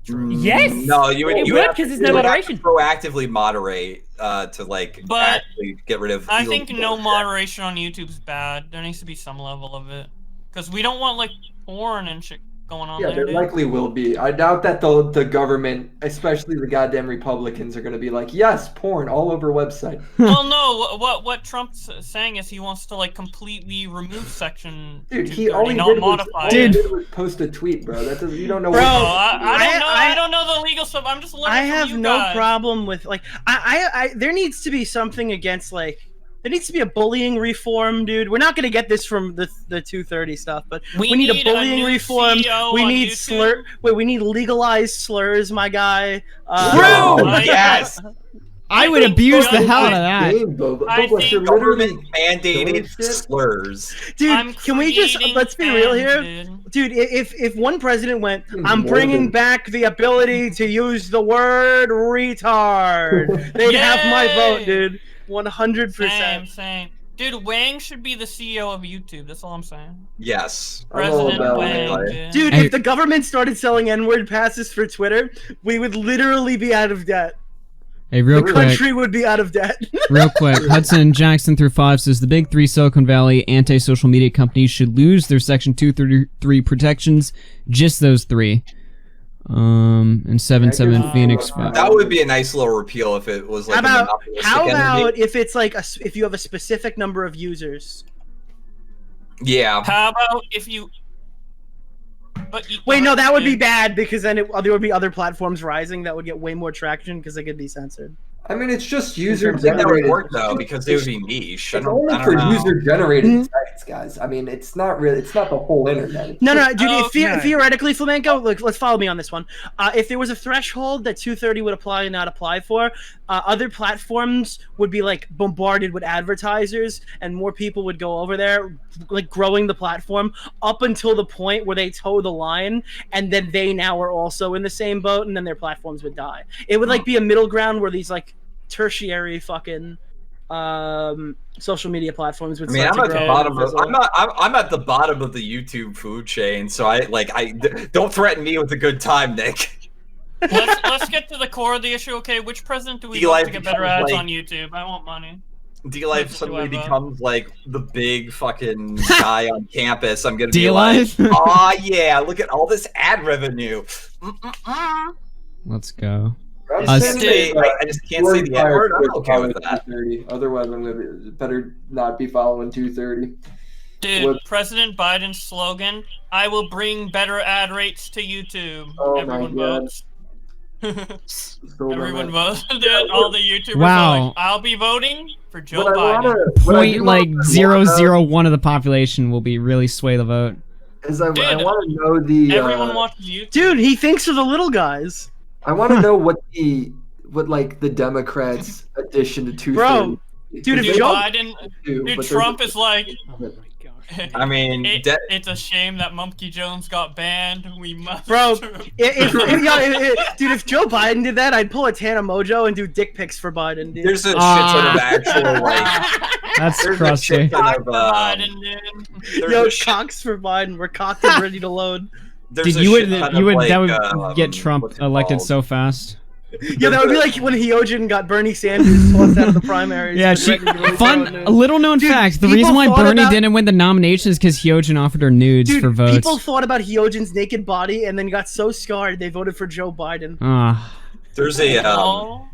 Yes. No, you would. It You would, have 'cause to- there's no you would have moderation. to proactively moderate to like But actually get rid of. I illegal think no content. moderation on YouTube's bad. There needs to be some level of it. Because we don't want, like, porn and shit going on Yeah, there, there dude. likely will be. I doubt that the government, especially the goddamn Republicans, are going to be like, yes, porn all over website. Well, no, what Trump's saying is he wants to, like, completely remove Section Dude, he 230, all he not did was, modify all it. he did was post a tweet, bro. That doesn't. You don't know. Bro, Oh, what I don't know the legal stuff. I'm just learning I from have you no guys. problem with like there needs to be something against like there needs to be a bullying reform, dude. We're not gonna get this from the 230 stuff, but we need a bullying new reform. CEO We on need YouTube. we need legalized slurs, my guy. True. Yes. I would think abuse the Bowblax- hell out of that. Game, Boba. I Boba, think you're literally Government mandated doing shit. slurs. Dude, I'm can we just creating let's be real here? fans, Dude, if one president went, Seems I'm more bringing than- back the ability to use the word retard, they'd have my vote, Yay! dude. Same, 100%. same. Dude, Wang should be the CEO of YouTube. That's all I'm saying. Yes. I'm all President about Wang, it. dude. Dude, Hey. if the government started selling N-word passes for Twitter, we would literally be out of debt. Hey, real The quick. country would be out of debt. Real quick, Hudson Jackson through 5 says the big three Silicon Valley anti-social media companies should lose their Section 233 protections. Just those three. And 77 Phoenix. That would be a nice little repeal if it was like how a about monopolistic if it's like if you have a specific number of users? Yeah. How about if you... Wait, no, that would be bad because then there would be other platforms rising that would get way more traction because they could be censored. I mean, it's just I user think that would generated. work though because they would be niche. It's only for know. user generated Mhm. sites, guys. I mean, it's not really. It's not the whole internet. It's No, just- no, dude. Oh, Theoretically, Flamenco, look, let's follow me on this one. If there was a threshold that 230 would apply and not apply for, other platforms would be like bombarded with advertisers, and more people would go over there, like growing the platform up until the point where they toe the line, and then they now are also in the same boat, and then their platforms would die. It would like be a middle ground where these like tertiary fucking social media platforms would I mean, start I'm to at the grow bottom and of fizzle. I'm at the bottom of the YouTube food chain, so don't threaten me with a good time, Nick. Let's get to the core of the issue. Okay, which president do we D-Life want to get better becomes, ads like- on YouTube? I want money. D-Life That's suddenly what I vote. becomes like the big fucking guy on campus. I'm gonna be like, D-Life? oh yeah, look at all this ad revenue. Mm-mm-mm. Let's go. I'm Us- saying Dude, that, I just can't say the N word. I'm okay with that. 230. Otherwise, I'm gonna better not be following 230. Dude, What- President Biden's slogan, I will bring better ad rates to YouTube. Oh my Everyone God. votes. Still Everyone don't votes. Dude, all the YouTubers Wow. are like, I'll be voting for Joe What I Biden. wanna- what I Point do like wanna know 001 of the population will be really sway the vote. Is I Dude, want to know the. Everyone watches YouTube. Dude, he thinks of the little guys. I want to know what like the Democrats' addition to 230. Dude, if Dude, Joe- Biden, do, dude, but Trump is like, Oh my god. I mean, it's a shame that Mumpky Jones got banned. We must. Bro, dude, if Joe Biden did that, I'd pull a Tana Mojo and do dick pics for Biden, dude. there's a shit ton of actual like. That's There's a crusty. shit ton of. Biden, dude. There's Yo, a shit- cocks for Biden. We're cocked and ready to load. there's Dude, a you would, shit ton you of, would, that like, would get Trump what's it elected called? so fast. Yeah, that would be like when Hyojin got Bernie Sanders tossed out of the primaries. Yeah, for she, threatening to fun, vote, dude. a little known Dude, fact, the people reason why thought Bernie about- didn't win the nomination is because Hyojin offered her nudes Dude, for votes. people thought about Hyojin's naked body and then got so scarred they voted for Joe Biden. Ah,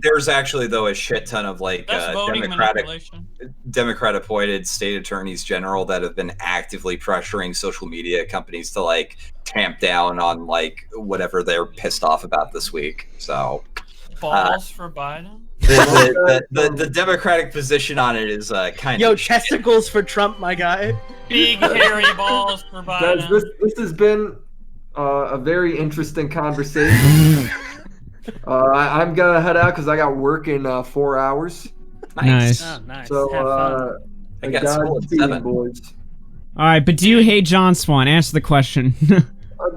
There's actually though a shit ton of like That's voting manipulation. Democrat appointed state attorneys general that have been actively pressuring social media companies to like tamp down on like whatever they're pissed off about this week. So balls for Biden. The Democratic position on it is kind of testicles for Trump, my guy. Big hairy balls for Biden. Guys, this has been a very interesting conversation. I'm gonna head out because I got work in 4 hours. Nice. Oh, nice. So I got school at 7. boys. All right, but do you hate John Swan? Answer the question.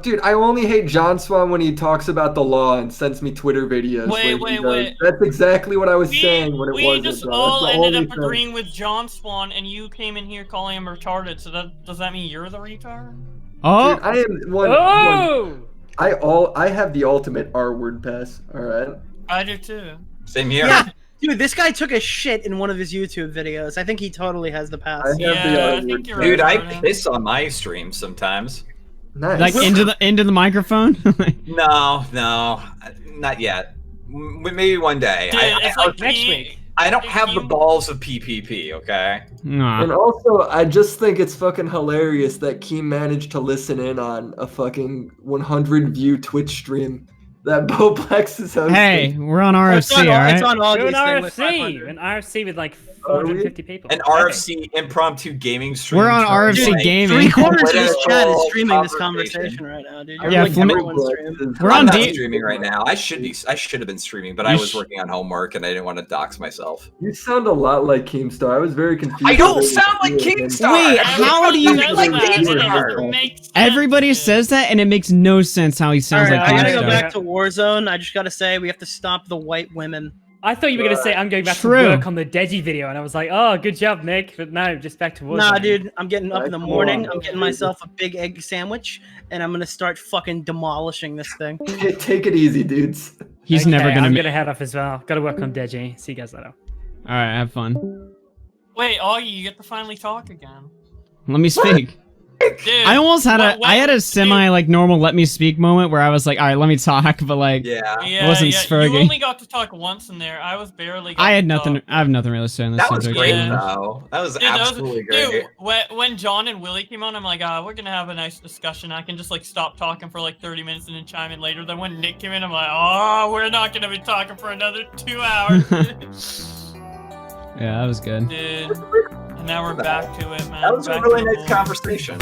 Dude, I only hate John Swan when he talks about the law and sends me Twitter videos. Wait. That's exactly what I was saying when it wasn't. We just all ended up agreeing with John Swan, and you came in here calling him retarded. So does that mean you're the retard? Oh, dude, I am one. I have the ultimate R-word pass. All right. I do too. Same here. Yeah. Dude, this guy took a shit in one of his YouTube videos. I think he totally has the pass. I think you're right. Dude, I piss on my stream sometimes. Nice. like into the microphone? No, not yet. Maybe one day. Dude, it's like next week. I don't have the balls of PPP, okay? Nah. And also, I just think it's fucking hilarious that KEEM managed to listen in on a fucking 100 view Twitch stream that Bowblax is hosting. Hey, we're on RFC, all right? It's on Do August. an RFC with like 450 people. An RFC impromptu gaming stream. We're on RFC Gaming. 3/4 of this chat is Political streaming this conversation. conversation right now, dude. Yeah, Like everyone's streaming. We're I'm on not D- streaming right now. I should have been streaming, but I was working on homework and I didn't want to dox myself. You sound a lot like KEEMSTAR. I was very confused. I don't sound like KEEMSTAR. Wait, how do you- like Everybody says that, and it makes no sense how he sounds Alright, like I gotta go Keemstar. back to Warzone. I just gotta say, we have to stop the white women. I thought you were going to say I'm going back True. to work on the Deji video, and I was like, oh, good job, Nick. But no, just back to Warzone. Nah, dude, I'm getting up in the Come morning. on. I'm getting myself a big egg sandwich, and I'm gonna start fucking demolishing this thing. Take it easy, dudes. He's Okay, never I'm gonna. gonna head off as well. Got to work on Deji. See you guys later. All right, have fun. Wait, Augie, you get to finally talk again. Let me speak. Dude, I almost had I had a dude, semi like normal let me speak moment where I was like, all right, let me talk, but like, Yeah. wasn't You Sfergie. only got to talk once in there. I was barely. I had nothing. I have nothing really to say on this That was subject. great, Yeah. though. That was Dude, that was- absolutely great. Dude, when John and Willie came on, I'm like, we're gonna have a nice discussion. I can just like stop talking for like 30 minutes and then chime in later. Then when Nick came in, I'm like, oh, we're not gonna be talking for another 2 hours. Yeah, that was good. Dude. And now we're back to it, man. That was a Back really to nice the- conversation.